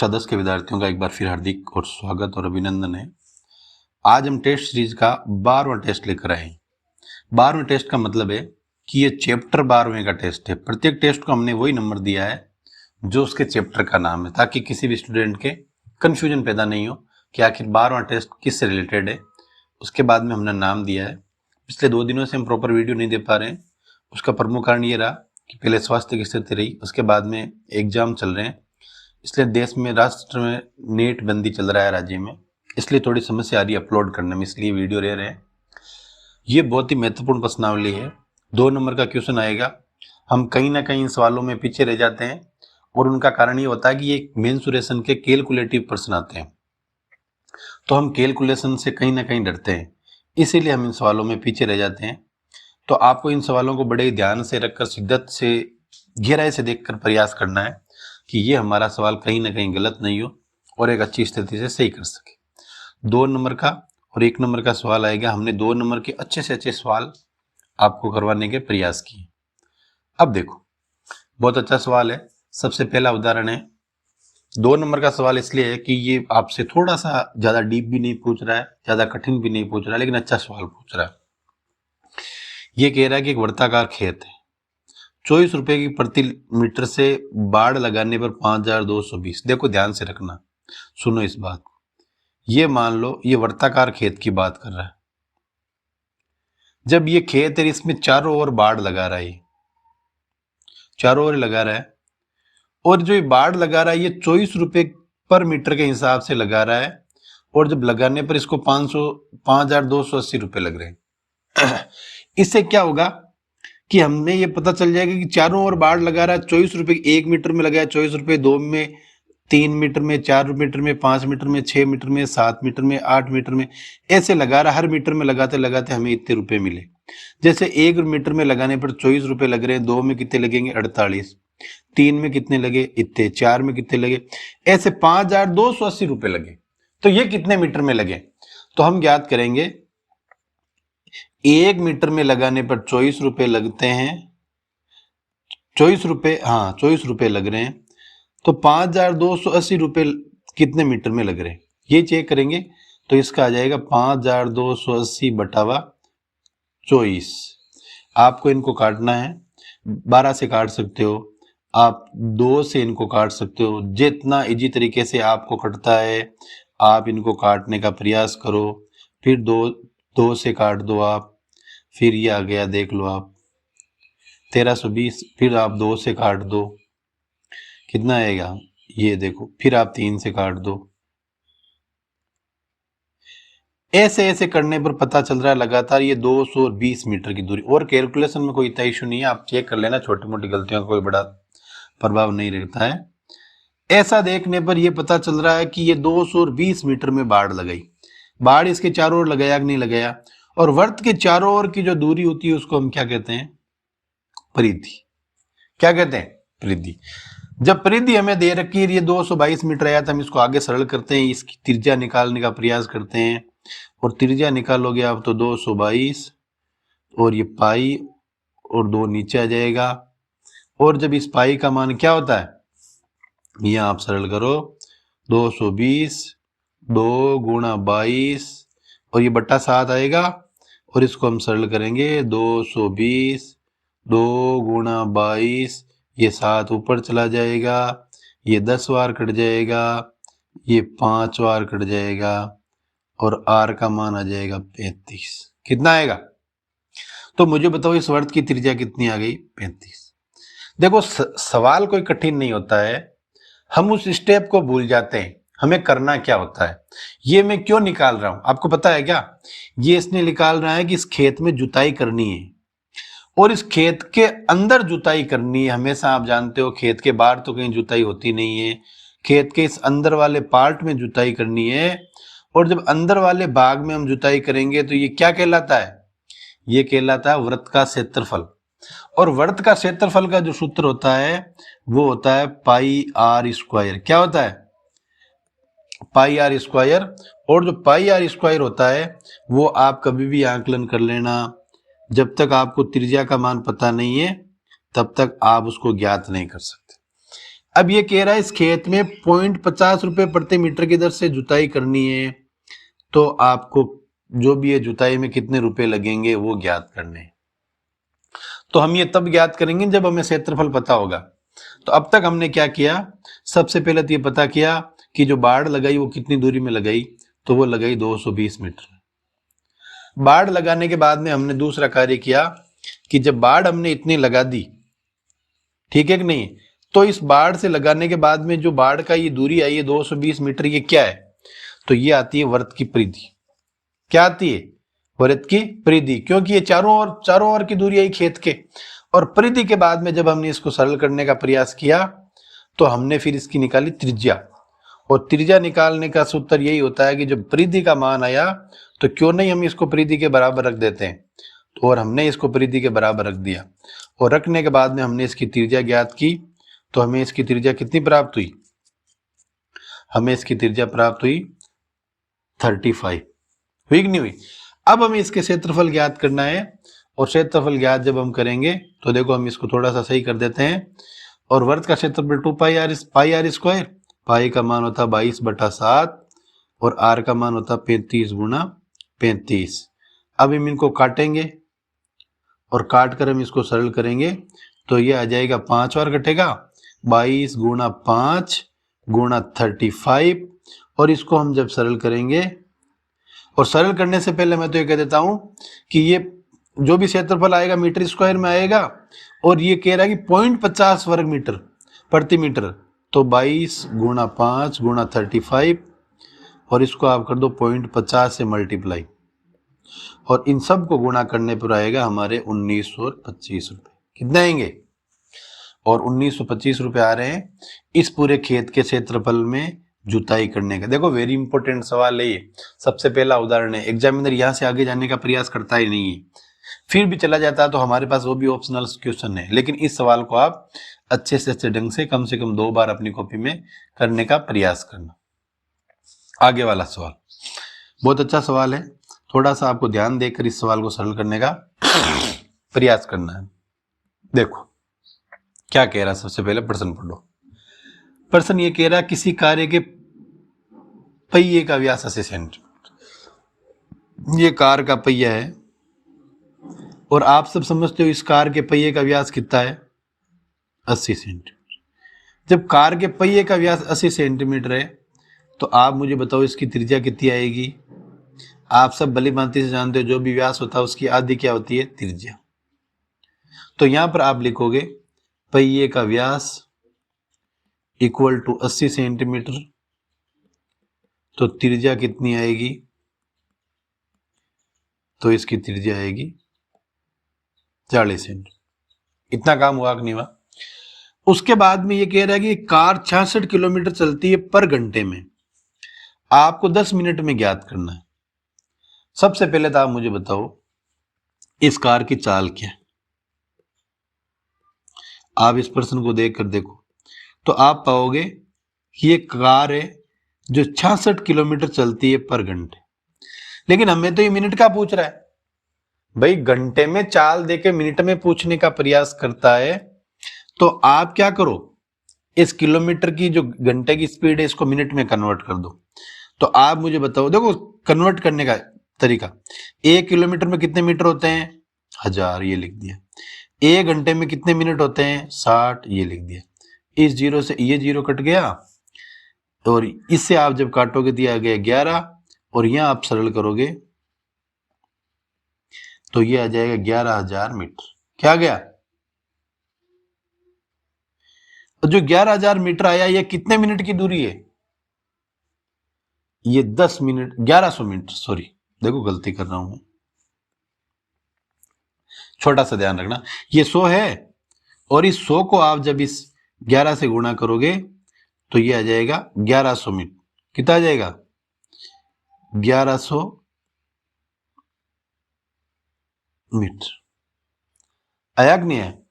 कक्षा 10 के विद्यार्थियों का एक बार फिर हार्दिक और स्वागत और अभिनंदन है। आज हम टेस्ट सीरीज का 12वां टेस्ट लेकर आए हैं। 12वें टेस्ट का मतलब है कि ये चैप्टर 12वें का टेस्ट है। प्रत्येक टेस्ट को हमने वही नंबर दिया है जो उसके चैप्टर का नाम है, ताकि किसी भी स्टूडेंट के कंफ्यूजन पैदा नहीं हो कि आखिर 12वां टेस्ट किससे रिलेटेड है। उसके बाद में हमने नाम दिया है। पिछले 2 दिनों से हम प्रॉपर वीडियो नहीं दे पा रहे हैं। उसका प्रमुख कारण ये रहा कि पहले स्वास्थ्य की स्थिति रही, उसके बाद में एग्जाम चल रहे हैं, इसलिए देश में राष्ट्र में नेट बंदी चल रहा है राज्य में, इसलिए थोड़ी समस्या आ रही है अपलोड करने में, इसलिए वीडियो रह रहे हैं। ये बहुत ही महत्वपूर्ण प्रश्नावली है। 2 नंबर का क्वेश्चन आएगा। हम कहीं ना कहीं इन सवालों में पीछे रह जाते हैं और उनका कारण ये होता है कि ये मेंसुरेशन के कैलकुलेटिव प्रश्न आते हैं, तो हम कैलकुलेशन से कहीं ना कहीं डरते हैं, इसीलिए हम इन सवालों में पीछे रह जाते हैं। तो आपको इन सवालों को बड़े ध्यान से रखकर, शिद्दत से, गहराई से देखकर प्रयास करना है कि ये हमारा सवाल कहीं ना कहीं गलत नहीं हो और एक अच्छी स्थिति से सही कर सके। 2 नंबर का और 1 नंबर का सवाल आएगा। हमने 2 नंबर के अच्छे से अच्छे सवाल आपको करवाने के प्रयास किए। अब देखो, बहुत अच्छा सवाल है। सबसे पहला उदाहरण है। 2 नंबर का सवाल इसलिए है कि ये आपसे थोड़ा सा ज्यादा डीप भी नहीं पूछ रहा है, ज्यादा कठिन भी नहीं पूछ रहा है, लेकिन अच्छा सवाल पूछ रहा है। ये कह रहा है कि एक वर्ताकार खेत है, 24 रुपए की प्रति मीटर से बाड़ लगाने पर 5220। देखो ध्यान से रखना, सुनो इस बात को। ये मान लो ये वर्ताकार खेत की बात कर रहा है। जब ये खेत है, इसमें चारों ओर बाड़ लगा रहा है, चारों ओर लगा रहा है, और जो ये बाड़ लगा रहा है ये 24 रुपए पर मीटर के हिसाब से लगा रहा है, और जब लगाने पर इसको 5280 रुपए लग रहे हैं। इससे क्या होगा कि हमें ये पता चल जाएगा कि चारों ओर बाड़ लगा रहा है, 24 रुपए 1 मीटर में लगाया, 24 रुपए 2 में, 3 मीटर में, 4 मीटर में, 5 मीटर में, 6 मीटर में, 7 मीटर में, 8 मीटर में, ऐसे लगा रहा। हर मीटर में लगाते लगाते हमें इतने रुपए मिले। जैसे 1 मीटर में लगाने पर 24 रुपए लग रहे हैं, 2 में कितने लगेंगे 48, 3 में कितने लगे इतने, 4 में कितने लगे, ऐसे 5280 रुपए लगे। तो ये कितने मीटर में लगे, तो हम ज्ञात करेंगे। 1 मीटर में लगाने पर 24 रुपए लगते हैं, 24 रुपए लग रहे हैं, तो 5280 रुपए कितने मीटर में लग रहे हैं ये चेक करेंगे। तो इसका आ जाएगा 5280 बटावा 24। आपको इनको काटना है, 12 से काट सकते हो आप, 2 से इनको काट सकते हो। जितना इजी तरीके से आपको कटता है आप इनको काटने का प्रयास करो। फिर 2 से काट दो आप, फिर ये आ गया, देख लो आप 1320। फिर आप 2 से काट दो, कितना आएगा ये देखो, फिर आप 3 से काट दो। ऐसे ऐसे करने पर पता चल रहा है लगातार ये 220 मीटर की दूरी। और कैलकुलेशन में कोई इतना इशू नहीं है, आप चेक कर लेना, छोटी मोटी गलतियों का कोई बड़ा प्रभाव नहीं रहता है। ऐसा देखने पर यह पता चल रहा है कि ये 220 मीटर में बाड़ लगाई। बाड़ इसके चारों ओर लगाया कि नहीं लगाया, और वर्त के चारों ओर की जो दूरी होती है उसको हम क्या कहते हैं, परिधि। क्या कहते हैं, परिधि। जब परिधि हमें दे रखी है ये 222 मीटर आया, तो हम इसको आगे सरल करते हैं, इसकी त्रिज्या निकालने का प्रयास करते हैं, और त्रिज्या निकालोगे आप तो 222, और ये पाई और 2 नीचे आ जाएगा। और जब इस पाई का मान क्या होता है, ये आप सरल करो, 220 2 गुणा 22 और ये बट्टा 7 आएगा, और इसको हम सरल करेंगे 220 2 गुणा 22, ये 7 ऊपर चला जाएगा, ये 10 बार कट जाएगा, ये 5 बार कट जाएगा, और r का मान आ जाएगा 35। कितना आएगा, तो मुझे बताओ इस वर्त की त्रिज्या कितनी आ गई, 35। देखो सवाल कोई कठिन नहीं होता है, हम उस स्टेप को भूल जाते हैं। हमें करना क्या होता है, ये मैं क्यों निकाल रहा हूं आपको पता है क्या। ये इसने निकाल रहा है कि इस खेत में जुताई करनी है, और इस खेत के अंदर जुताई करनी है। हमेशा आप जानते हो खेत के बाहर तो कहीं जुताई होती नहीं है, खेत के इस अंदर वाले पार्ट में जुताई करनी है। और जब अंदर वाले भाग में हम जुताई करेंगे तो ये क्या कहलाता है, ये कहलाता है वृत्त का क्षेत्रफल। और वृत्त का क्षेत्रफल का जो सूत्र होता है वो होता है पाई आर स्क्वायर। क्या होता है, पाई आर स्क्वायर। और जो पाई आर स्क्वायर होता है वो आप कभी भी आंकलन कर लेना, जब तक आपको त्रिज्या का मान पता नहीं है तब तक आप उसको ज्ञात नहीं कर सकते। अब ये कह रहा है इस खेत में 0.50 रुपए प्रति मीटर की दर से जुताई करनी है, तो आपको जो भी है जुताई में कितने रुपए लगेंगे वो ज्ञात करने हैं। तो हम ये तब ज्ञात करेंगे जब हमें क्षेत्रफल पता होगा। तो अब तक हमने क्या किया, सबसे पहले तो ये पता किया कि जो बाड़ लगाई वो कितनी दूरी में लगाई, तो वो लगाई 220 मीटर। बाड़ लगाने के बाद में हमने दूसरा कार्य किया कि जब बाड़ हमने इतनी लगा दी, ठीक है कि नहीं, तो इस बाड़ से लगाने के बाद में जो बाड़ का ये दूरी आई है 220 मीटर, ये क्या है, तो ये आती है वृत्त की परिधि। क्या आती है, वृत्त की परिधि, क्योंकि ये चारों ओर की दूरी आई खेत के। और परिधि के बाद में जब हमने इसको सरल करने का प्रयास किया तो हमने फिर इसकी निकाली त्रिज्या, और त्रिज्या निकालने का सूत्र यही होता है कि जब परिधि का मान आया तो क्यों नहीं हम इसको परिधि के बराबर रख देते हैं। तो और हमने इसको परिधि के बराबर रख दिया, और रखने के बाद में हमने इसकी त्रिज्या ज्ञात की, तो हमें इसकी त्रिज्या कितनी प्राप्त हुई, हमें इसकी त्रिज्या प्राप्त हुई 35। हुई कि नहीं हुई। अब हमें इसके क्षेत्रफल ज्ञात करना है, और क्षेत्रफल ज्ञात जब हम करेंगे तो देखो हम इसको थोड़ा सा सही कर देते हैं। और वृत्त का क्षेत्रफल 2 पाई आर स्क्वायर, पाई का मान होता 22/7 और आर का मान होता 35 × 35। अब हम इनको काटेंगे, और काट कर हम इसको सरल करेंगे तो ये आ जाएगा 5 बार कटेगा, 22 × 5 × 35। और इसको हम जब सरल करेंगे, और सरल करने से पहले मैं तो ये कह देता हूं कि ये जो भी क्षेत्रफल आएगा मीटर स्क्वायर में आएगा, और ये कह रहा है कि 0.50 वर्ग मीटर प्रति मीटर, तो 22 × 5 × 35, और इसको आप कर दो 0.50 से मल्टीप्लाई, और इन सब को गुणा करने पर आएगा हमारे 1925 रुपए। कितने आएंगे, और 1925 रुपए आ रहे हैं इस पूरे खेत के क्षेत्रफल में जुताई करने का। देखो वेरी इंपॉर्टेंट सवाल है ये, सबसे पहला उदाहरण है। एग्जामिनर यहाँ से आगे जाने का प्रयास करता ही नहीं है, फिर भी चला जाता है तो हमारे पास वो भी ऑप्शनल क्वेश्चन है, लेकिन इस सवाल को आप अच्छे से अच्छे ढंग से कम 2 बार अपनी कॉपी में करने का प्रयास करना। आगे वाला सवाल बहुत अच्छा सवाल है, थोड़ा सा आपको ध्यान देकर इस सवाल को सरल करने का प्रयास करना है। देखो क्या कह रहा है, सबसे पहले प्रश्न पढ़ो। प्रश्न ये कह रहा है किसी कार्य के पहिए का व्यास 80 सेंटीमीटर। ये कार का पहिया है, और आप सब समझते हो इस कार के पहिए का व्यास कितना है, 80 सेंटीमीटर। जब कार के पहिए का व्यास 80 सेंटीमीटर है तो आप मुझे बताओ इसकी त्रिज्या कितनी आएगी। आप सब भली भांति से जानते हो जो भी व्यास होता है उसकी आधी क्या होती है, त्रिज्या। तो यहां पर आप लिखोगे पहिए का व्यास इक्वल टू 80 सेंटीमीटर, तो त्रिज्या कितनी आएगी, तो इसकी त्रिज्या आएगी 40 सेंटीमीटर। इतना काम हुआ कि नहीं हुआ। उसके बाद में ये कह रहा है कि कार 66 किलोमीटर चलती है पर घंटे में, आपको 10 मिनट में ज्ञात करना है। सबसे पहले तो आप मुझे बताओ इस कार की चाल क्या है। आप इस प्रश्न को देखकर देखो तो आप पाओगे कि ये कार है जो 66 किलोमीटर चलती है पर घंटे, लेकिन हमें तो ये मिनट का पूछ रहा है। भाई घंटे में चाल देके मिनट में पूछने का प्रयास करता है, तो आप क्या करो, इस किलोमीटर की जो घंटे की स्पीड है इसको मिनट में कन्वर्ट कर दो। तो आप मुझे बताओ, देखो कन्वर्ट करने का तरीका, 1 किलोमीटर में कितने मीटर होते हैं, 1000, ये लिख दिया। 1 घंटे में कितने मिनट होते हैं, 60, ये लिख दिया। इस जीरो से ये जीरो कट गया, और इससे आप जब काटोगे दिया गया 11, और यहां आप सरल करोगे तो ये आ जाएगा 11,000 मीटर। क्या गया, तो जो 11,000 मीटर आया ये कितने मिनट की दूरी है, ये 10 मिनट 1100 मीटर, सॉरी देखो गलती कर रहा हूं, छोटा सा ध्यान रखना। ये 100 है, और इस 100 को आप जब इस 11 से गुणा करोगे तो ये आ जाएगा 1100 मीटर। कितना आ जाएगा, 1100 मीटर। आया कि नहीं है।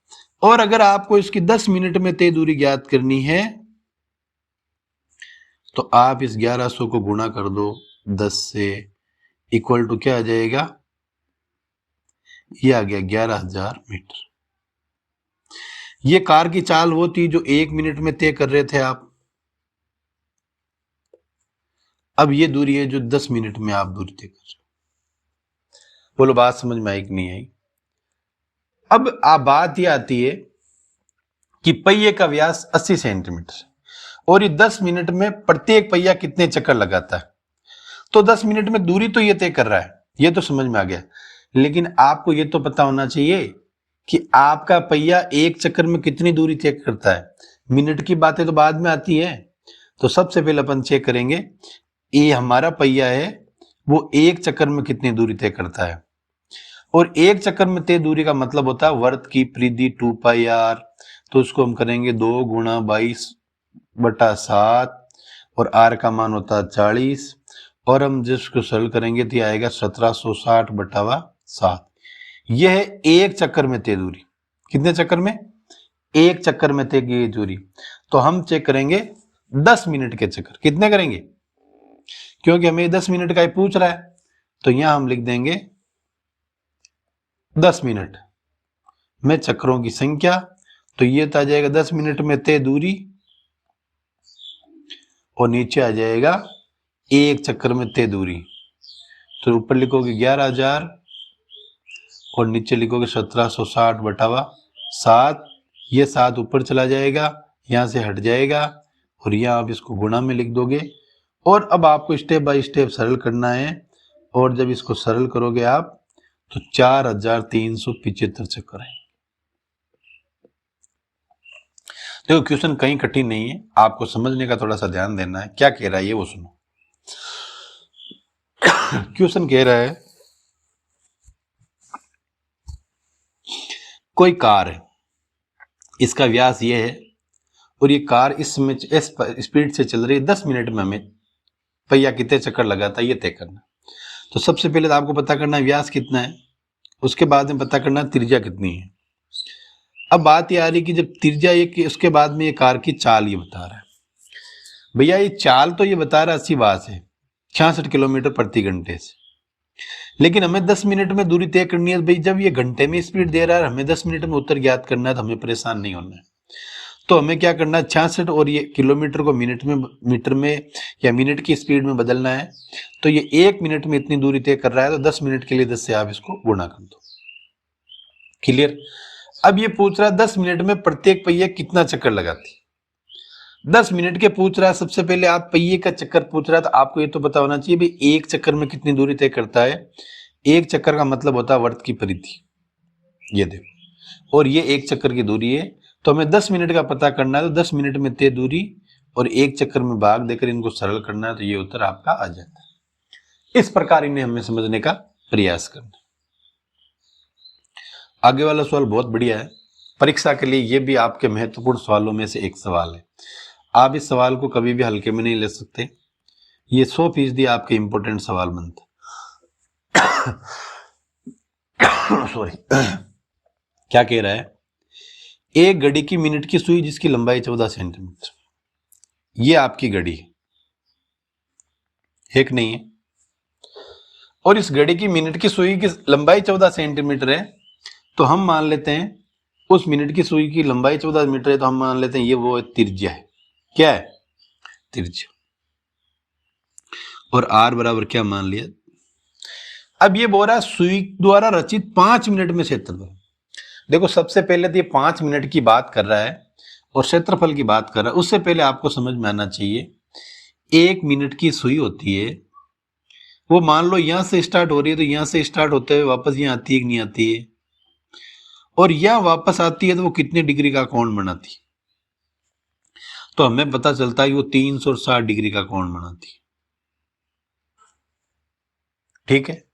और अगर आपको इसकी 10 मिनट में तय दूरी ज्ञात करनी है तो आप इस 1100 को गुणा कर दो 10 से, इक्वल टू क्या आ जाएगा, ये आ गया 11,000 मीटर। ये कार की चाल वो थी जो 1 मिनट में तय कर रहे थे आप। अब ये दूरी है जो 10 मिनट में आप दूरी तय कर रहे हो। बोलो बात समझ में आई कि नहीं आई? अब आप बात ये आती है कि पहिए का व्यास 80 सेंटीमीटर और ये 10 मिनट में प्रत्येक पहिया कितने चक्कर लगाता है। तो 10 मिनट में दूरी तो ये तय कर रहा है, ये तो समझ में आ गया। लेकिन आपको ये तो पता होना चाहिए कि आपका पहिया एक चक्कर में कितनी दूरी तय करता है। मिनट की बातें तो बाद में आती है। तो सबसे पहले अपन चेक करेंगे ये हमारा पहिया है वो एक चक्कर में कितनी दूरी तय करता है। और एक चक्कर में तय दूरी का मतलब होता है वर्त की परिधि 2πr। तो उसको हम करेंगे 2 गुणा 22/7 और r का मान होता है 40 और हम जिसको सरल करेंगे तो आएगा 1760/7। यह है एक चक्कर में तय दूरी। कितने चक्कर में? एक चक्कर में तय की दूरी। तो हम चेक करेंगे 10 मिनट के चक्कर कितने करेंगे, क्योंकि हमें 10 मिनट का ही पूछ रहा है। तो यहां हम लिख देंगे 10 मिनट में चक्रों की संख्या। तो ये तो आ जाएगा 10 मिनट में तय दूरी और नीचे आ जाएगा एक चक्कर में तय दूरी। तो ऊपर लिखोगे 11,000 और नीचे लिखोगे 1760/7। ये 7 ऊपर चला जाएगा, यहां से हट जाएगा और यहां आप इसको गुणा में लिख दोगे। और अब आपको स्टेप बाय स्टेप सरल करना है और जब इसको सरल करोगे आप तो 4375 चक्कर है। देखो क्वेश्चन कहीं कठिन नहीं है, आपको समझने का थोड़ा सा ध्यान देना है। क्या कह रहा है ये वो सुनो। क्वेश्चन कह रहा है कोई कार है, इसका व्यास ये है और ये कार इस स्पीड से चल रही है। 10 मिनट में हमें पहिया कितने चक्कर लगाता है ये तय करना। तो सबसे पहले तो आपको पता करना है व्यास कितना है, उसके बाद में पता करना त्रिज्या कितनी है। अब बात ये आ रही कि जब त्रिज्या एक उसके बाद में ये कार की चाल ये बता रहा है। भैया ये चाल तो ये बता रहा है 80 वाट से 66 किलोमीटर प्रति घंटे से, लेकिन हमें 10 मिनट में दूरी तय करनी है। भाई जब ये घंटे में स्पीड दे रहा है, हमें 10 मिनट में उत्तर ज्ञात करना है, तो हमें परेशान नहीं होना है। तो हमें क्या करना है 66 और ये किलोमीटर को मिनट में मीटर में या मिनट की स्पीड में बदलना है। तो ये 1 मिनट में इतनी दूरी तय कर रहा है तो 10 मिनट के लिए 10 से आप इसको गुणा कर दो। क्लियर? अब ये पूछ रहा है 10 मिनट में प्रत्येक पहिया कितना चक्कर लगाती है। 10 मिनट के पूछ रहा है, सबसे पहले आप पहिए का चक्कर पूछ रहा है तो आपको ये तो पता होना चाहिए भाई एक चक्कर में कितनी दूरी तय करता है। एक चक्कर का मतलब होता है वर्त की परिधि, ये देखो, और ये एक चक्कर की दूरी है। तो हमें 10 मिनट का पता करना है तो 10 मिनट में तय दूरी और एक चक्कर में भाग देकर इनको सरल करना है तो ये उत्तर आपका आ जाता है। इस प्रकार इन्हें हमें समझने का प्रयास करना। आगे वाला सवाल बहुत बढ़िया है, परीक्षा के लिए ये भी आपके महत्वपूर्ण सवालों में से एक सवाल है। आप इस सवाल को कभी भी हल्के में नहीं ले सकते, ये 100% आपके इंपॉर्टेंट सवाल बनते। सॉरी। क्या कह रहा है, एक घड़ी की मिनट की सुई जिसकी लंबाई 14 सेंटीमीटर, ये आपकी घड़ी है कि नहीं है, और इस घड़ी की मिनट की सुई की लंबाई 14 सेंटीमीटर है। तो हम मान लेते हैं उस मिनट की सुई की लंबाई 14 मीटर है, तो हम मान लेते हैं ये वो त्रिज्या है। क्या है? त्रिज्या। और r बराबर क्या मान लिया। अब ये बोल रहा है सुई द्वारा रचित 5 मिनट में क्षेत्रफल। देखो सबसे पहले तो ये 5 मिनट की बात कर रहा है और क्षेत्रफल की बात कर रहा है। उससे पहले आपको समझ में आना चाहिए 1 मिनट की सुई होती है, वो मान लो यहां से स्टार्ट हो रही है तो यहां से स्टार्ट होते हुए वापस यहां आती है कि नहीं आती है, और यह वापस आती है तो वो कितने डिग्री का कोण बनाती है। तो हमें पता चलता है कि वो 360 डिग्री का कोण बनाती है। ठीक है,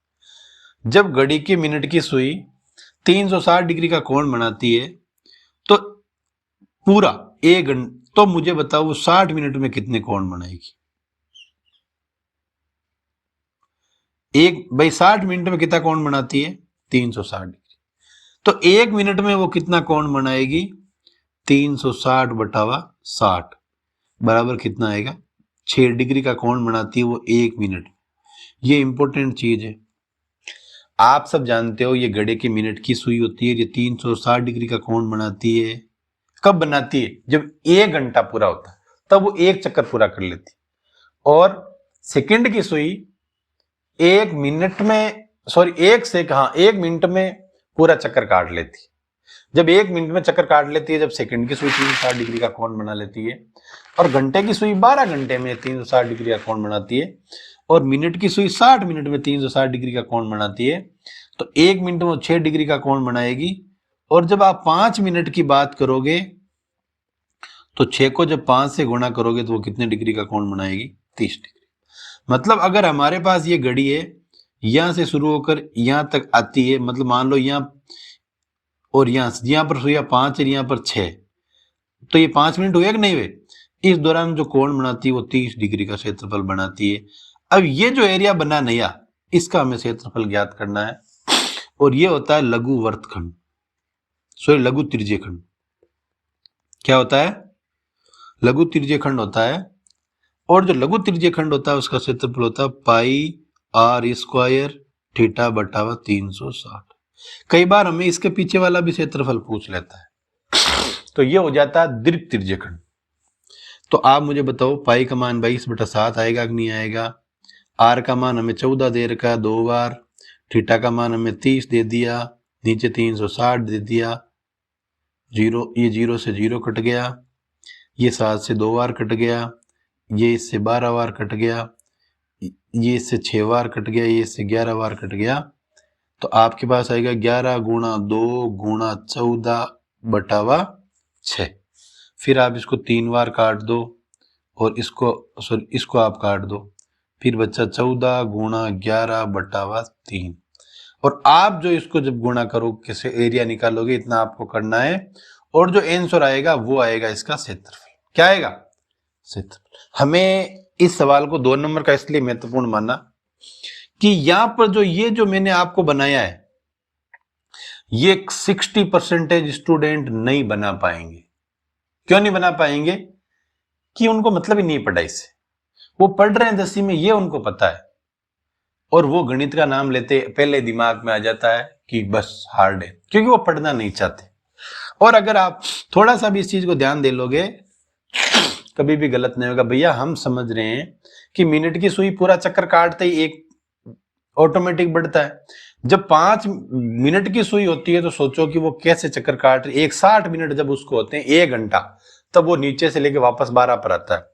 जब घड़ी की मिनट की सुई 360 डिग्री का कोण बनाती है तो पूरा 1 घंटा, तो मुझे बताओ वो 60 मिनट में कितने कोण बनाएगी। एक भाई 60 मिनट में कितना कोण बनाती है? 360 डिग्री। तो 1 मिनट में वो कितना कोण बनाएगी? 360/60 बराबर कितना आएगा? 6 डिग्री का कोण बनाती है वो 1 मिनट। ये इंपॉर्टेंट चीज है, आप सब जानते हो ये घड़ी की मिनट की सुई होती है, ये 360 डिग्री का कोण बनाती है। कब बनाती है? जब 1 घंटा पूरा होता है तब वो 1 चक्कर पूरा कर लेती है। और सेकंड की सुई 1 मिनट में, सॉरी 1 मिनट में पूरा चक्कर काट लेती है। जब 1 मिनट में चक्कर काट लेती है, जब सेकंड की सुई 360 डिग्री का कोण बना लेती है, और घंटे की सुई 12 घंटे में 360 डिग्री का कोण बनाती है, और मिनट की सुई 60 मिनट में 360 डिग्री का कोण बनाती है, तो 1 मिनट में 6 डिग्री का कोण बनाएगी। और जब आप 5 मिनट की बात करोगे तो 6 को जब 5 से गुणा करोगे तो वो कितने डिग्री का कोण बनाएगी? 30 डिग्री। मतलब अगर हमारे पास ये घड़ी है, यहां से शुरू होकर यहां तक आती है, मतलब मान लो यहां और यहां पर सुइया 5 और यहां पर 6, तो ये 5 मिनट हुए कि नहीं हुए? इस दौरान जो कोण बनाती है वो 30 डिग्री का क्षेत्रफल बनाती है। अब ये जो एरिया बना नया, इसका हमें क्षेत्रफल ज्ञात करना है, और ये होता है लघु वर्तखंड, सॉरी लघु त्रिज्यखंड। क्या होता है? लघु त्रिज्यखंड होता है। और जो लघु त्रिज्यखंड होता है उसका क्षेत्रफल होता है पाई आर स्क्वायर थीटा बटा 360। कई बार हमें इसके पीछे वाला भी क्षेत्रफल पूछ लेता है, तो ये हो जाता है दीर्घ त्रिज्यखंड। तो आप मुझे बताओ पाई का मान 22/7 आएगा कि नहीं आएगा? आर का मान हमें 14 दे रखा है 2 बार, थीटा का मान हमें 30 दे दिया, नीचे 360 दे दिया, ये 0 से 0 कट गया, ये 7 से 2 बार कट गया, ये इससे 12 बार कट गया, ये इससे 6 बार कट गया, ये इससे 11 बार कट गया। तो आपके पास आएगा 11 गुणा 2 गुणा 14 बटावा 6। फिर आप इसको 3 बार काट दो, और इसको आप काट दो, फिर बच्चा 14 गुणा 11 बटावा 3। और आप जो इसको जब गुणा करो, कैसे एरिया निकालोगे, इतना आपको करना है, और जो आंसर आएगा वो आएगा इसका क्षेत्रफल। क्या आएगा? क्षेत्रफल। हमें इस सवाल को 2 नंबर का इसलिए महत्वपूर्ण माना कि यहां पर जो मैंने आपको बनाया है, ये 60% स्टूडेंट नहीं बना पाएंगे। क्यों नहीं बना पाएंगे? कि उनको मतलब ही नहीं पढ़ाई से, वो पढ़ रहे हैं 10वीं में, ये उनको पता है, और वो गणित का नाम लेते पहले दिमाग में आ जाता है कि बस हार्ड है, क्योंकि वो पढ़ना नहीं चाहते। और अगर आप थोड़ा सा भी इस चीज को ध्यान दे लोगे, कभी भी गलत नहीं होगा। भैया हम समझ रहे हैं कि मिनट की सुई पूरा चक्कर काटते ही एक ऑटोमेटिक बढ़ता है। जब 5 मिनट की सुई होती है तो सोचो कि वो कैसे चक्कर काट रही है। 60 मिनट जब उसको होते हैं 1 घंटा, तब वो नीचे से लेके वापस 12 पर आता है,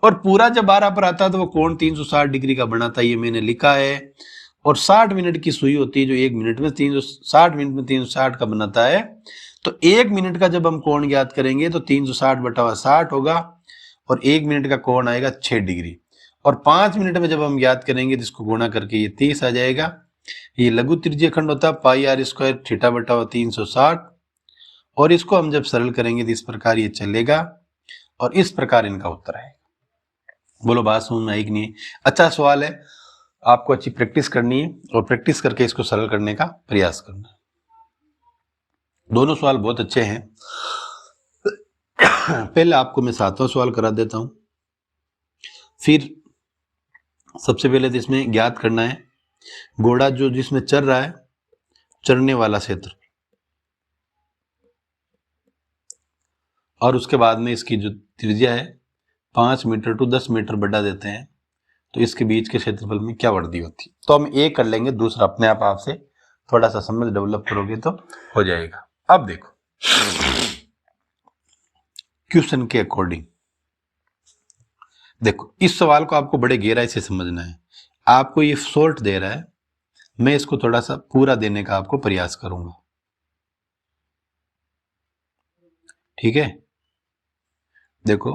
और पूरा जब 12 पर आता है तो वो कोण 360 डिग्री का बनाता है, ये मैंने लिखा है। और 60 मिनट की सुई होती है जो 1 मिनट में 360 का बनाता है। तो 1 मिनट का जब हम कोण ज्ञात करेंगे तो 360 बटा 60 होगा, और 1 मिनट का कोण आएगा 6 डिग्री। और 5 मिनट में जब हम ज्ञात करेंगे तो इसको गुणा करके ये 30 आ जाएगा। ये लघु त्रिज्यखंड होता है पाई आर स्क्वायर थीटा बटा 360। और इसको हम जब सरल करेंगे तो इस प्रकार ये चलेगा, और इस प्रकार इनका उत्तर आएगा। बोलो बात समझ में आई कि नहीं? अच्छा सवाल है, आपको अच्छी प्रैक्टिस करनी है, और प्रैक्टिस करके इसको सरल करने का प्रयास करना है। दोनों सवाल बहुत अच्छे हैं। पहले आपको मैं 7वां सवाल करा देता हूं। फिर सबसे पहले तो इसमें ज्ञात करना है घोड़ा जो जिसमें चल रहा है, चढ़ने वाला क्षेत्र, और उसके बाद में इसकी जो त्रिज्या है 5 मीटर टू 10 मीटर बढ़ा देते हैं, तो इसके बीच के क्षेत्रफल में क्या वृद्धि होती है। तो हम एक कर लेंगे, दूसरा अपने आप आपसे थोड़ा सा समझ डेवलप करोगे तो हो जाएगा। अब देखो क्वेश्चन के अकॉर्डिंग, देखो इस सवाल को आपको बड़े गहराई से समझना है। आपको ये शॉर्ट दे रहा है, मैं इसको थोड़ा सा पूरा देने का आपको प्रयास करूंगा, ठीक है? देखो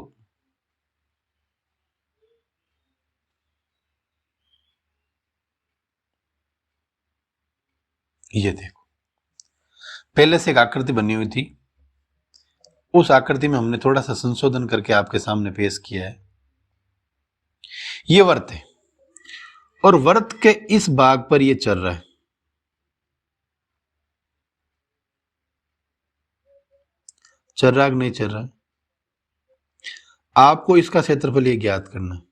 ये देखो, पहले से एक आकृति बनी हुई थी, उस आकृति में हमने थोड़ा सा संशोधन करके आपके सामने पेश किया है। ये वृत्त है, और वृत्त के इस भाग पर ये चल रहा है। चल रहा है कि नहीं चल रहा है? आपको इसका क्षेत्रफल ये ज्ञात करना है।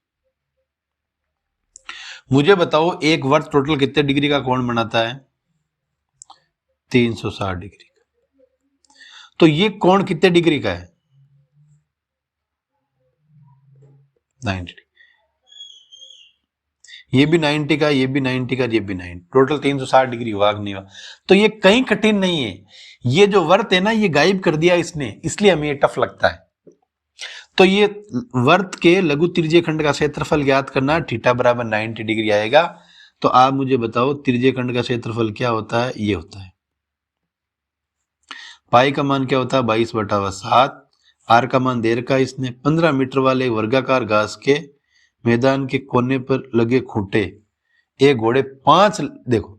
मुझे बताओ एक वृत्त टोटल कितने डिग्री का कोण बनाता है? 360 डिग्री का। तो ये कोण कितने डिग्री का है? 90 डिग्री। ये भी 90 का, ये भी 90 का, ये भी 90, टोटल 360 डिग्री हुआ कि नहीं हुआ? तो ये कहीं कठिन नहीं है। ये जो वर्त है ना, ये गायब कर दिया इसने, इसलिए हमें ये टफ लगता है। तो ये वर्त के लघु त्रिज्यीय खंड का क्षेत्रफल ज्ञात करना, थीटा बराबर 90 डिग्री आएगा। तो आप मुझे बताओ त्रिज्यीय खंड का क्षेत्रफल क्या होता है? ये होता है पाई का मान क्या होता है? 22/7। आर का मान दे रखा है इसने। 15 मीटर वाले वर्गाकार घास के मैदान के कोने पर लगे खूंटे, एक घोड़े 5, देखो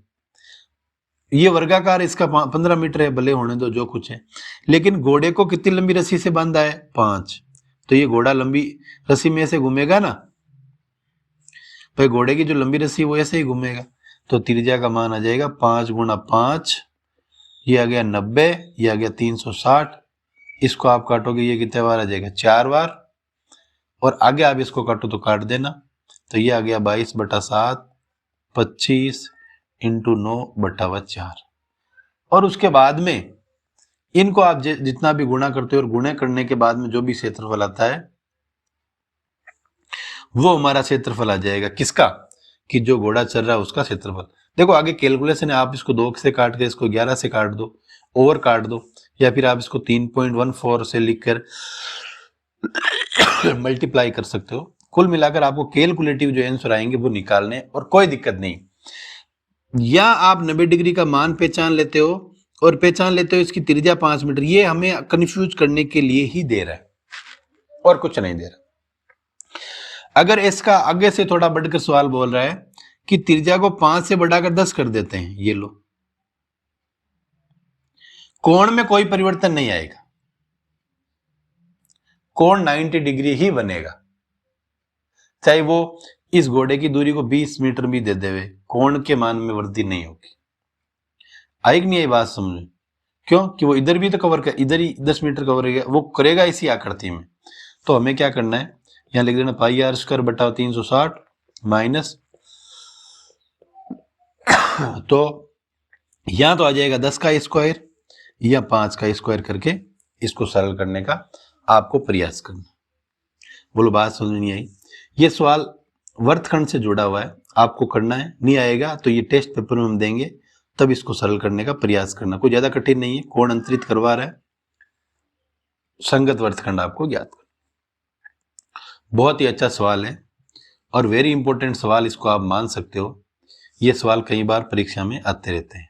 ये वर्गाकार इसका 15 मीटर है, भले होने दो जो कुछ है, लेकिन घोड़े को कितनी लंबी रस्सी से बांधा है? 5। तो ये घोड़ा लंबी रस्सी में ऐसे घूमेगा ना, भाई घोड़े की जो लंबी रस्सी वो ऐसे ही घूमेगा। तो त्रिज्या का मान आ जाएगा 5 × 5, ये आ गया 90, ये आ गया 360। इसको आप काटोगे ये कितने बार आ जाएगा? 4 बार। और आगे आप इसको काटो तो काट देना, तो ये आ गया 22/7, 25 × 9/4। और उसके बाद में इनको आप जितना भी गुणा करते हो और गुणे करने के बाद में जो भी क्षेत्रफल आता है वो हमारा क्षेत्रफल आ जाएगा। किसका? कि जो घोड़ा चल रहा है उसका क्षेत्रफल। देखो आगे कैलकुलेशन है, आप इसको 2 से काट के इसको 11 से काट दो, ओवर काट दो, या फिर आप इसको 3.14 से लिखकर मल्टीप्लाई कर सकते हो। कुल मिलाकर आपको कैलकुलेटिव जो आंसर आएंगे वो निकालने, और कोई दिक्कत नहीं। या आप 90 डिग्री का मान पहचान लेते हो और पहचान लेते हो इसकी त्रिज्या 5 मीटर, ये हमें कंफ्यूज करने के लिए ही दे रहा है और कुछ नहीं दे रहा। अगर इसका आगे से थोड़ा बढ़कर सवाल बोल रहा है कि त्रिज्या को 5 से बढ़ाकर 10 कर देते हैं, ये लो, कोण में कोई परिवर्तन नहीं आएगा, कोण 90 डिग्री ही बनेगा, चाहे वो इस घोड़े की दूरी को 20 मीटर भी दे देवे, कोण के मान में वृद्धि नहीं होगी। आई कि नहीं आई बात समझ? क्यों? कि वो इधर भी तो कवर कर, इधर ही 10 मीटर कवर करेगा, वो करेगा इसी आकृति में। तो हमें क्या करना है, यहां लिख देना πr² बटा 360 माइनस, तो यहां तो आ जाएगा 10 का स्क्वायर या 5 का स्क्वायर करके इसको सरल करने का आपको प्रयास करना। बोलो बात समझ नहीं आई? ये सवाल वर्तखंड से जुड़ा हुआ है, आपको करना है। नहीं आएगा तो ये टेस्ट पेपर में हम देंगे, तब इसको सरल करने का प्रयास करना। कोई ज्यादा कठिन नहीं है, कोण अंतरित करवा रहा है, संगत वर्तखंड आपको ज्ञात करना। बहुत ही अच्छा सवाल है और वेरी इंपॉर्टेंट सवाल, इसको आप मान सकते हो। ये सवाल कई बार परीक्षा में आते रहते हैं।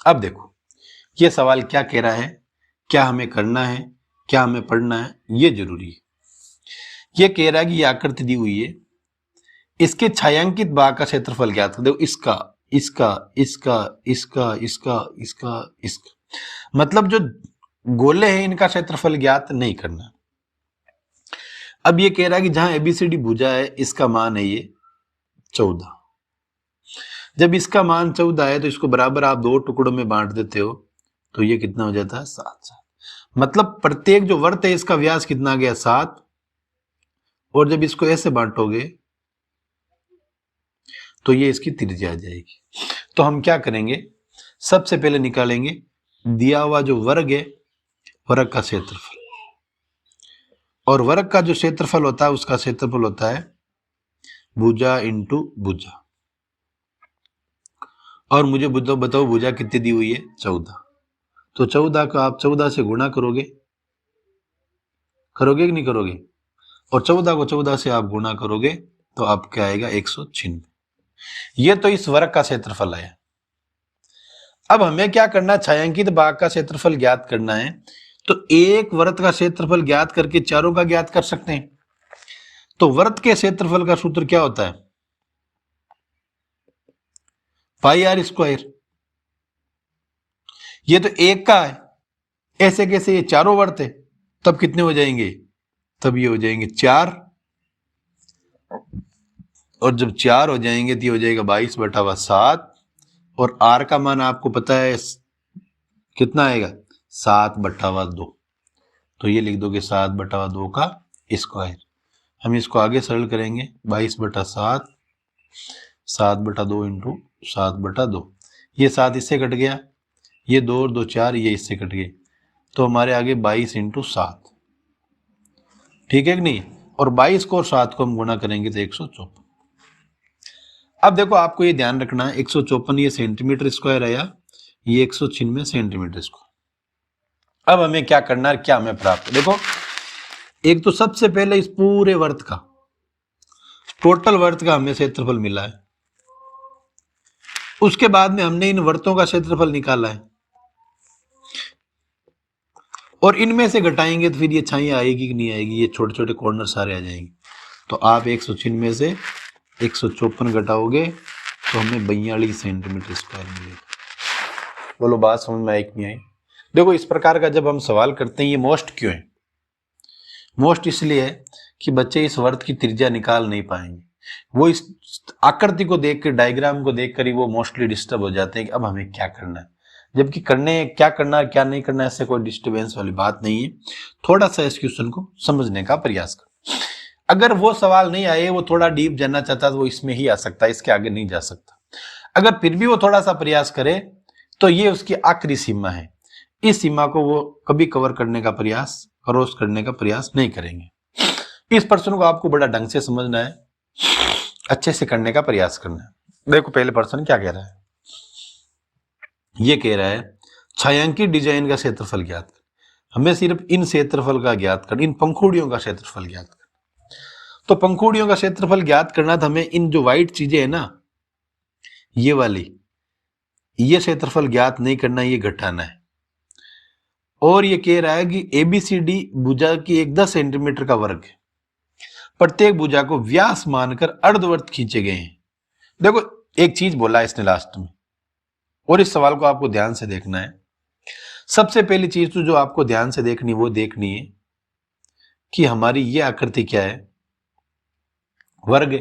अब देखो ये सवाल क्या कह रहा है, क्या हमें करना है, क्या हमें पढ़ना है, ये जरूरी है। ये कह रहा है कि ये आकृति दी हुई है, इसके छायांकित भाग का क्षेत्रफल ज्ञात कर। देखो इसका, इसका, इसका, इसका, इसका, इसका, इसका, मतलब जो गोले हैं इनका क्षेत्रफल ज्ञात नहीं करना। अब ये कह रहा है कि जहां एबीसीडी भुजा है इसका मान है ये 14। जब इसका मान 14 है तो इसको बराबर आप 2 टुकड़ों में बांट देते हो, तो ये कितना हो जाता है? 7। मतलब प्रत्येक जो वर्त है इसका व्यास कितना गया? 7। और जब इसको ऐसे बांटोगे तो ये इसकी त्रिज्या आ जाएगी। तो हम क्या करेंगे, सबसे पहले निकालेंगे दिया हुआ जो वर्ग है, वर्ग का क्षेत्रफल, और वर्ग का जो क्षेत्रफल होता है उसका क्षेत्रफल होता है भुजा इंटू भुजा। और मुझे बताओ भुजा कितनी दी हुई है? 14। तो 14 का आप 14 से गुणा करोगे कि नहीं करोगे? और 14 को 14 से आप गुणा करोगे तो आप क्या आएगा? 196। ये तो इस वर्ग का क्षेत्रफल है। अब हमें क्या करना, छायांकित भाग का क्षेत्रफल ज्ञात करना है। तो एक वृत्त का क्षेत्रफल ज्ञात करके चारों का ज्ञात कर सकते हैं। तो वृत्त के क्षेत्रफल का सूत्र क्या होता है? πr²। ये तो एक का है, ऐसे कैसे? ये चारों वृत्त है, तब कितने हो जाएंगे? तब ये हो जाएंगे 4। और जब 4 हो जाएंगे तो ये हो जाएगा 22/7। और r का मान आपको पता है कितना आएगा? 7/2। तो ये लिख दोगे 7/2 का स्क्वायर। हम इसको आगे सरल करेंगे, 22/7, 7/2 इंटू 7/2। ये 7 इससे कट गया, ये 2 और 2 4, ये इससे कट गए। तो हमारे आगे 22 × 7, ठीक है कि नहीं। और 22 को और 7 को हम गुणा करेंगे तो 154। अब देखो आपको ये ध्यान रखना है 154 ये सेंटीमीटर स्क्वायर आया, ये 196 सेंटीमीटर स्क्वायर। अब हमें क्या करना है, क्या हमें प्राप्त, देखो एक तो सबसे पहले इस पूरे वर्त का टोटल वर्त का हमें क्षेत्रफल मिला है, उसके बाद में हमने इन वर्तों का क्षेत्रफल निकाला है और इनमें से घटाएंगे तो फिर ये छाई आएगी कि नहीं आएगी, ये छोटे छोटे कॉर्नर सारे आ जाएंगे। तो आप 196 से 154 घटाओगे तो हमें 42 सेंटीमीटर स्क्वायर मिलेगा। बोलो बात समझ में आई कि नहीं आई। देखो इस प्रकार का जब हम सवाल करते हैं, ये मोस्ट क्यों है, मोस्ट इसलिए है कि बच्चे इस वर्त की त्रिज्या निकाल नहीं पाएंगे, वो इस आकृति को देख कर, डायग्राम को देख कर ही वो मोस्टली डिस्टर्ब हो जाते हैं कि अब हमें क्या करना है, जबकि क्या करना है क्या नहीं करना है ऐसे कोई डिस्टर्बेंस वाली बात नहीं है। थोड़ा सा इस क्वेश्चन को समझने का प्रयास कर, अगर वो सवाल नहीं आए, वो थोड़ा डीप जानना चाहता है तो वो इसमें ही आ सकता है, इसके आगे नहीं जा सकता। अगर फिर भी वो थोड़ा सा प्रयास करे तो ये उसकी आखिरी सीमा है, इस सीमा को वो कभी कवर करने का प्रयास, क्रॉस करने का प्रयास नहीं करेंगे। इस प्रश्न को आपको बड़ा ढंग से समझना है, अच्छे से करने का प्रयास करना है। देखो पहले प्रश्न क्या कह रहा है, ये कह रहा है छायांकित डिजाइन का क्षेत्रफल ज्ञात कर। हमें सिर्फ इन क्षेत्रफल का ज्ञात कर, इन पंखुड़ियों का क्षेत्रफल ज्ञात कर। तो पंखुड़ियों का क्षेत्रफल ज्ञात करना था हमें, इन जो व्हाइट चीजें है ना, ये वाली, ये क्षेत्रफल ज्ञात नहीं करना, ये घटाना है। और ये कह रहा है कि ABCD भुजा की एक 10 सेंटीमीटर का वर्ग है, प्रत्येक भुजा को व्यास मानकर अर्धवर्त खींचे गए हैं। देखो एक चीज बोला इसने लास्ट में, और इस सवाल को आपको ध्यान से देखना है। सबसे पहली चीज तो जो आपको ध्यान से देखनी, वो देखनी है कि हमारी ये आकृति क्या है, वर्ग है।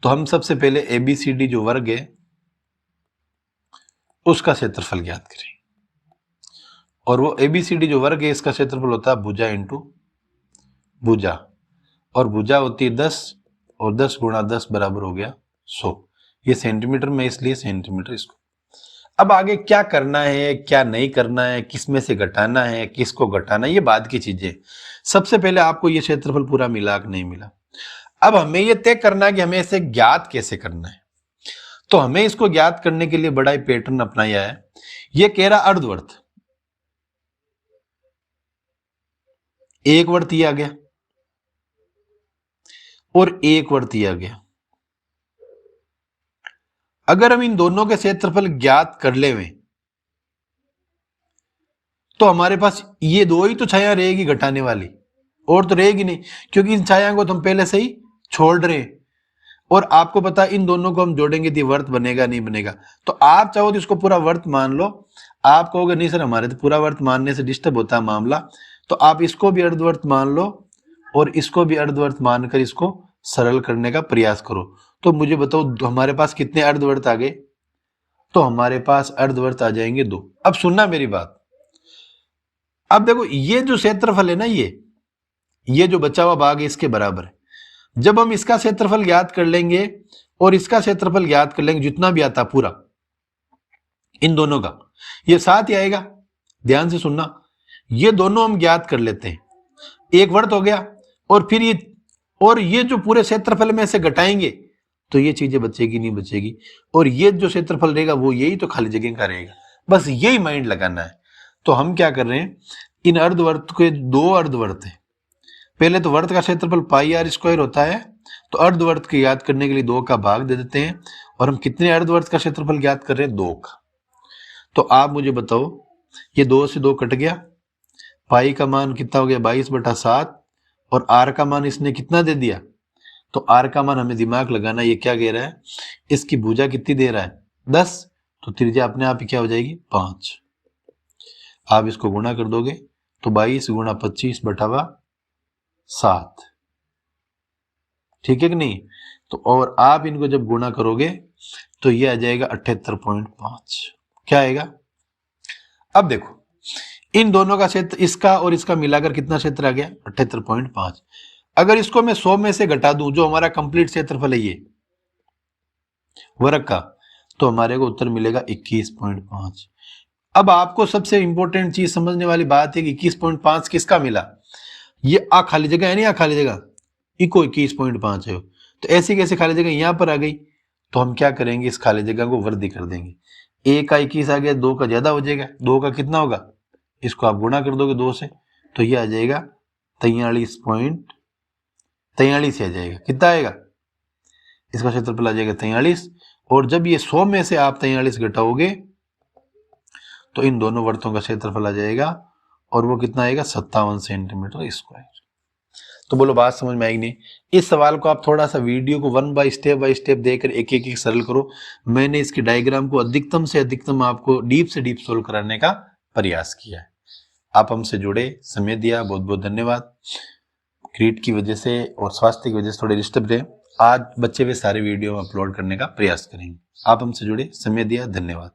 तो हम सबसे पहले ABCD जो वर्ग है उसका क्षेत्रफल ज्ञात करें, और वो ABCD जो वर्ग है इसका क्षेत्रफल होता है भुजा इंटू भुजा, और भुजा होती है 10, और 10 × 10 बराबर हो गया 100। ये सेंटीमीटर में इसलिए सेंटीमीटर इसको। अब आगे क्या करना है क्या नहीं करना है, किस में से घटाना है किसको घटाना है, ये बाद की चीजें। सबसे पहले आपको ये क्षेत्रफल पूरा मिला कि नहीं मिला। अब हमें ये तय करना है कि हमें इसे ज्ञात कैसे करना है। तो हमें इसको ज्ञात करने के लिए बड़ा ही पैटर्न अपनाया है। ये कह रहा अर्धवर्त, एक वर्त ये आ गया और एक वर्त ये आ गया। अगर हम इन दोनों के क्षेत्रफल ज्ञात कर ले तो हमारे पास ये दो ही तो छाया रहेगी घटाने वाली, और तो रहेगी नहीं, क्योंकि इन छाया को तो हम पहले से ही छोड़ रहे हैं। और आपको पता इन दोनों को हम जोड़ेंगे तो वर्त बनेगा नहीं बनेगा। तो आप चाहो तो इसको पूरा वर्त मान लो, आप कहोगे नहीं सर हमारे तो पूरा वर्त मानने से डिस्टर्ब होता है मामला, तो आप इसको भी अर्धवर्त मान लो और इसको भी अर्धवर्त मानकर इसको सरल करने का प्रयास करो। तो मुझे बताओ हमारे पास कितने अर्धवर्त आ गए, तो हमारे पास अर्धवर्त आ जाएंगे 2। अब सुनना मेरी बात, अब देखो ये जो क्षेत्रफल है ना, ये जो बचा हुआ भाग है इसके बराबर है। जब हम इसका क्षेत्रफल ज्ञात कर लेंगे और इसका क्षेत्रफल ज्ञात कर लेंगे, जितना भी आता पूरा इन दोनों का, ये साथ ही आएगा। ध्यान से सुनना, ये दोनों हम ज्ञात कर लेते हैं, एक वर्त हो गया, और फिर ये जो पूरे क्षेत्रफल में से घटाएंगे तो ये चीजें बचेगी नहीं बचेगी, और ये जो क्षेत्रफल रहेगा वो यही तो खाली जगह का रहेगा। बस यही माइंड लगाना है। तो हम क्या कर रहे हैं, इन अर्धवर्त के 2 अर्धवर्त है। पहले तो वर्त का क्षेत्रफल πr² होता है, तो अर्धवर्त के याद करने के लिए 2 का भाग दे देते हैं, और हम कितने अर्धवर्त का क्षेत्रफल ज्ञात कर रहे हैं, 2 का। तो आप मुझे बताओ, ये 2 से 2 कट गया, पाई का मान कितना हो गया 22/7, और आर का मान इसने कितना दे दिया, तो आर का मान हमें दिमाग लगाना, ये क्या कह रहा है, इसकी भुजा कितनी दे रहा है 10, तो त्रिज्या अपने आप ही क्या हो जाएगी 5। आप इसको गुणा कर दोगे तो 22 × 25/7, ठीक है कि नहीं। तो और आप इनको जब गुणा करोगे तो ये आ जाएगा 78.5। क्या आएगा, अब देखो इन दोनों का क्षेत्र, इसका और इसका मिलाकर कितना क्षेत्र आ गया 78.5। अगर इसको मैं 100 में से घटा दूं, जो हमारा कंप्लीट क्षेत्रफल है ये वर्ग का, तो हमारे को उत्तर मिलेगा 21.5। अब आपको सबसे इंपॉर्टेंट चीज समझने वाली बात है कि 21.5 किसका मिला, ये आ खाली जगह है नहीं, आ खाली जगह इको 21.5 है, तो ऐसी कैसे खाली जगह यहां पर आ गई, तो हम क्या करेंगे, इस खाली जगह को वृद्धि कर देंगे। ए का 21 आ गया, 2 का ज्यादा हो जाएगा, 2 का कितना होगा, इसको आप गुणा कर दोगे 2 से, तो ये आ जाएगा 43.43 आ जाएगा। कितना आएगा, इसका क्षेत्रफल आ जाएगा 43, और जब ये 100 में से आप 43 घटाओगे तो इन दोनों वर्तों का क्षेत्रफल आ जाएगा, और वो कितना आएगा, 57 सेंटीमीटर स्क्वायर। तो बोलो बात समझ में आएगी नहीं। इस सवाल को आप थोड़ा सा वीडियो को बाय स्टेप देकर एक एक सरल करो। मैंने इसके डायग्राम को अधिकतम से अधिकतम आपको डीप से डीप सोल्व कराने का प्रयास किया है। आप हमसे जुड़े, समय दिया, बहुत बहुत धन्यवाद। क्रीट की वजह से और स्वास्थ्य की वजह से थोड़े डिस्टर्ब रहे, आज बच्चे वे सारे वीडियो अपलोड करने का प्रयास करेंगे। आप हमसे जुड़े, समय दिया, धन्यवाद।